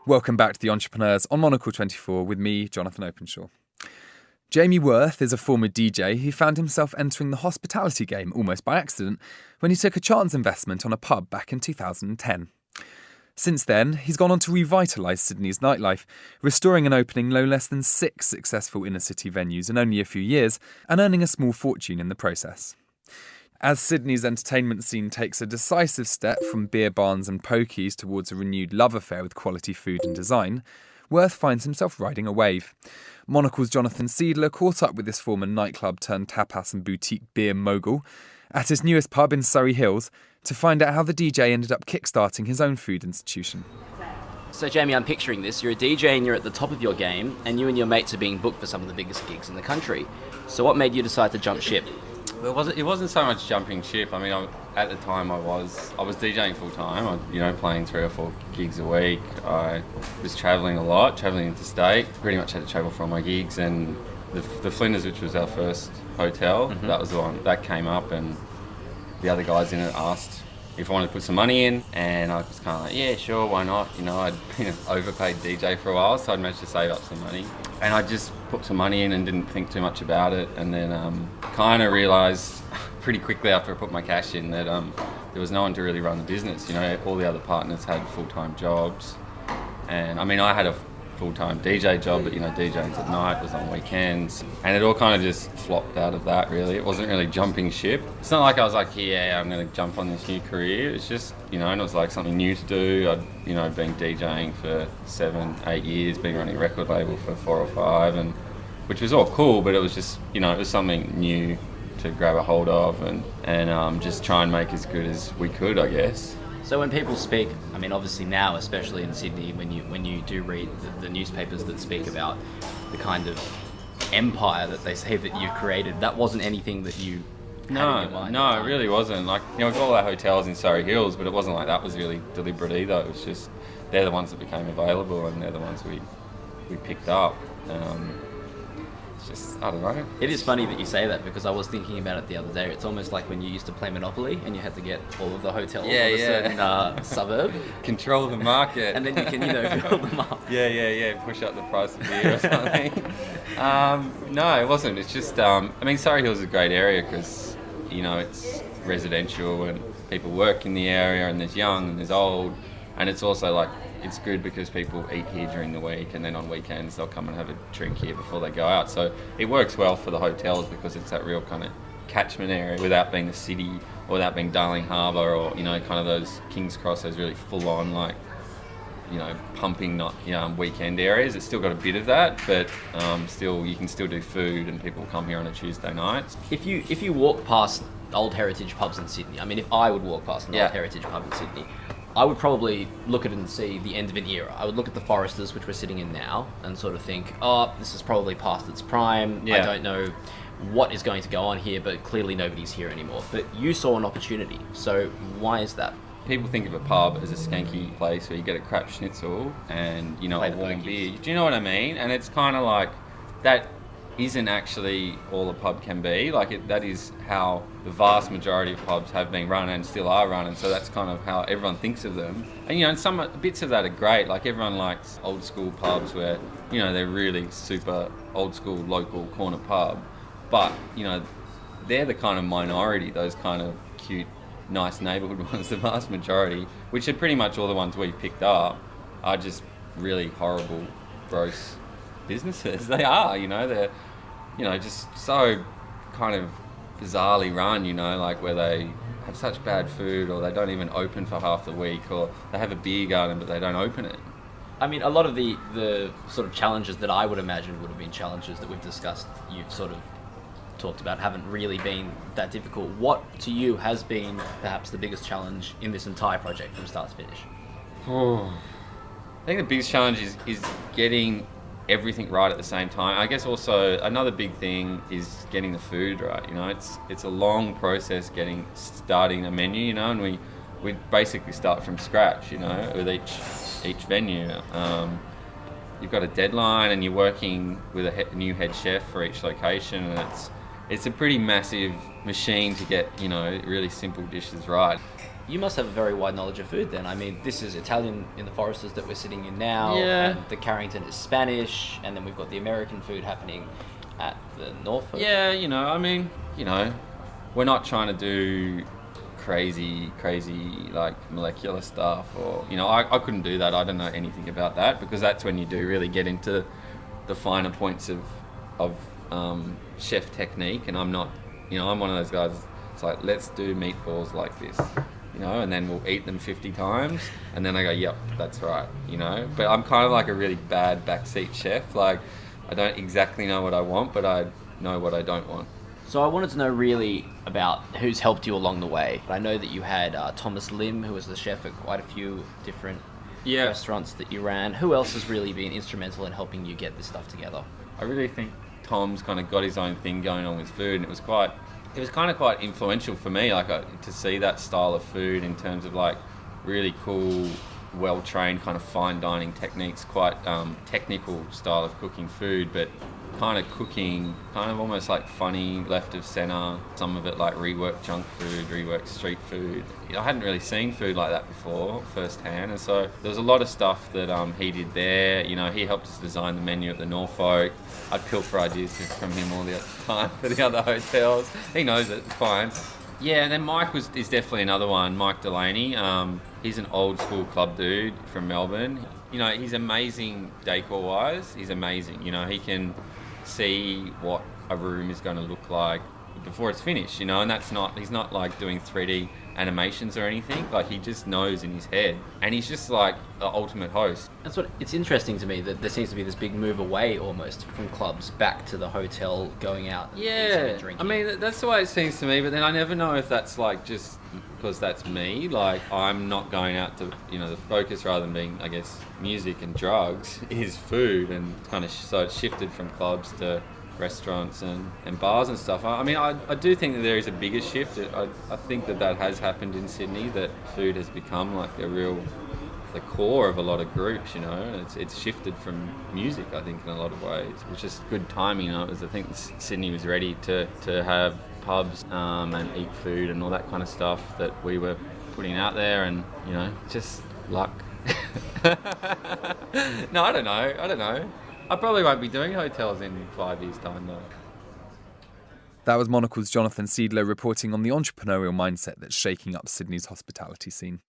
Welcome back to The Entrepreneurs on Monocle 24 with me, Jonathan Openshaw. Jamie Worth is a former DJ who found himself entering the hospitality game almost by accident when he took a chance investment on a pub back in 2010. Since then, he's gone on to revitalise Sydney's nightlife, restoring and opening no less than 6 successful inner-city venues in only a few years and earning a small fortune in the process. As Sydney's entertainment scene takes a decisive step from beer barns and pokies towards a renewed love affair with quality food and design, Worth finds himself riding a wave. Monocle's Jonathan Seidler caught up with this former nightclub turned tapas and boutique beer mogul at his newest pub in Surrey Hills to find out how the DJ ended up kickstarting his own food institution. So Jamie, I'm picturing this. You're a DJ and you're at the top of your game, and you and your mates are being booked for some of the biggest gigs in the country. So what made you decide to jump ship? It wasn't so much jumping ship. I mean, at the time I was DJing full time. Playing 3 or 4 gigs a week. I was travelling a lot, travelling interstate. Pretty much had to travel for all my gigs. And the Flinders, which was our first hotel, that was the one that came up, and the other guys in it asked if I wanted to put some money in, and I was kind of like, yeah, sure, why not? I'd been an overpaid DJ for a while, so I'd managed to save up some money. And I just put some money in and didn't think too much about it, and then kind of realised pretty quickly after I put my cash in that there was no one to really run the business. All the other partners had full-time jobs, and I mean, I had a full-time DJ job, but DJing at night, was on weekends, and it all kind of just flopped out of that, really. It wasn't really jumping ship. It's not like I was like, yeah, I'm going to jump on this new career. It's just, and it was like something new to do. I'd been DJing for 7, 8 years, been running a record label for 4 or 5, and which was all cool, but it was just, it was something new to grab a hold of and just try and make as good as we could, I guess. So when people speak, I mean, obviously now, especially in Sydney, when you do read the newspapers that speak about the kind of empire that they say that you've created, that wasn't anything that you had in your mind? No, it really wasn't. Like, we've got all our hotels in Surrey Hills, but it wasn't like that was really deliberate either. It was just, they're the ones that became available, and they're the ones we picked up. Just, I don't know. It is funny that you say that, because I was thinking about it the other day. It's almost like when you used to play Monopoly and you had to get all of the hotels of a certain suburb. Control the market. And then you can, build them up. Yeah. Push up the price of beer or something. No, it wasn't. It's just, Surrey Hills is a great area because, it's residential and people work in the area, and there's young and there's old. And it's also like, it's good because people eat here during the week, and then on weekends they'll come and have a drink here before they go out. So it works well for the hotels because it's that real kind of catchment area without being the city or without being Darling Harbour or, kind of those King's Cross, those really full on, like, pumping weekend areas. It's still got a bit of that, but still you can still do food, and people come here on a Tuesday night. If you walk past old heritage pubs in Sydney, I mean, if I would walk past an old heritage pub in Sydney, I would probably look at it and see the end of an era. I would look at the Foresters, which we're sitting in now, and sort of think, oh, this is probably past its prime. I don't know what is going to go on here, but clearly nobody's here anymore. But you saw an opportunity, so why is that? People think of a pub as a skanky place where you get a crap schnitzel and, a warm beer. Do you know what I mean? And it's kind of like, that isn't actually all a pub can be. Like, that is how the vast majority of pubs have been run and still are run, and so that's kind of how everyone thinks of them. And and some bits of that are great. Like, everyone likes old school pubs where they're really super old school local corner pub, but they're the kind of minority. Those kind of cute, nice neighbourhood ones, the vast majority, which are pretty much all the ones we've picked up, are just really horrible, gross businesses. They are, they're, just so kind of bizarrely run, like where they have such bad food, or they don't even open for half the week, or they have a beer garden but they don't open it. I mean, a lot of the sort of challenges that I would imagine would have been challenges that we've discussed, you've sort of talked about, haven't really been that difficult. What to you has been perhaps the biggest challenge in this entire project from start to finish? I think the biggest challenge is getting everything right at the same time. I guess also another big thing is getting the food right. It's a long process starting a menu, and we basically start from scratch, with each venue. You've got a deadline, and you're working with a new head chef for each location, and it's a pretty massive machine to get really simple dishes right. You must have a very wide knowledge of food then. I mean, this is Italian in the Foresters that we're sitting in now. Yeah. And the Carrington is Spanish. And then we've got the American food happening at the Norfolk. Yeah, I mean, we're not trying to do crazy like molecular stuff, or I couldn't do that. I don't know anything about that, because that's when you do really get into the finer points of chef technique, and I'm not, I'm one of those guys. It's like, let's do meatballs like this, and then we'll eat them 50 times, and then I go, yep, that's right, But I'm kind of like a really bad backseat chef. Like, I don't exactly know what I want, but I know what I don't want. So I wanted to know really about who's helped you along the way. I know that you had Thomas Lim, who was the chef at quite a few different restaurants that you ran. Who else has really been instrumental in helping you get this stuff together? I really think Tom's kind of got his own thing going on with food, and it was kind of quite influential for me, like to see that style of food in terms of like really cool, well-trained kind of fine dining techniques, quite technical style of cooking food, but kind of cooking, kind of almost like funny, left of centre, some of it like reworked junk food, reworked street food. I hadn't really seen food like that before firsthand, and so there was a lot of stuff that he did there. He helped us design the menu at the Norfolk. I'd pilfer ideas from him all the time for the other hotels. He knows it, it's fine. Yeah, and then Mike is definitely another one, Mike Delaney. He's an old school club dude from Melbourne. He's amazing decor-wise. He's amazing. He can see what a room is going to look like before it's finished, and he's not like doing 3D animations or anything. Like, he just knows in his head, and he's just like the ultimate host. It's interesting to me that there seems to be this big move away almost from clubs back to the hotel, going out and eating and drinking. I mean, that's the way it seems to me, but then I never know if that's like just because that's me. Like, I'm not going out to, the focus, rather than being, I guess, music and drugs, is food, and kind of so it's shifted from clubs to restaurants and bars and stuff. I mean, I do think that there is a bigger shift. I think that has happened in Sydney, that food has become like the core of a lot of groups, It's shifted from music, I think, in a lot of ways, which is good timing, because I think Sydney was ready to have pubs and eat food and all that kind of stuff that we were putting out there, and, just luck. No, I don't know. I probably won't be doing hotels in 5 years' time, though. That was Monocle's Jonathan Seidler reporting on the entrepreneurial mindset that's shaking up Sydney's hospitality scene.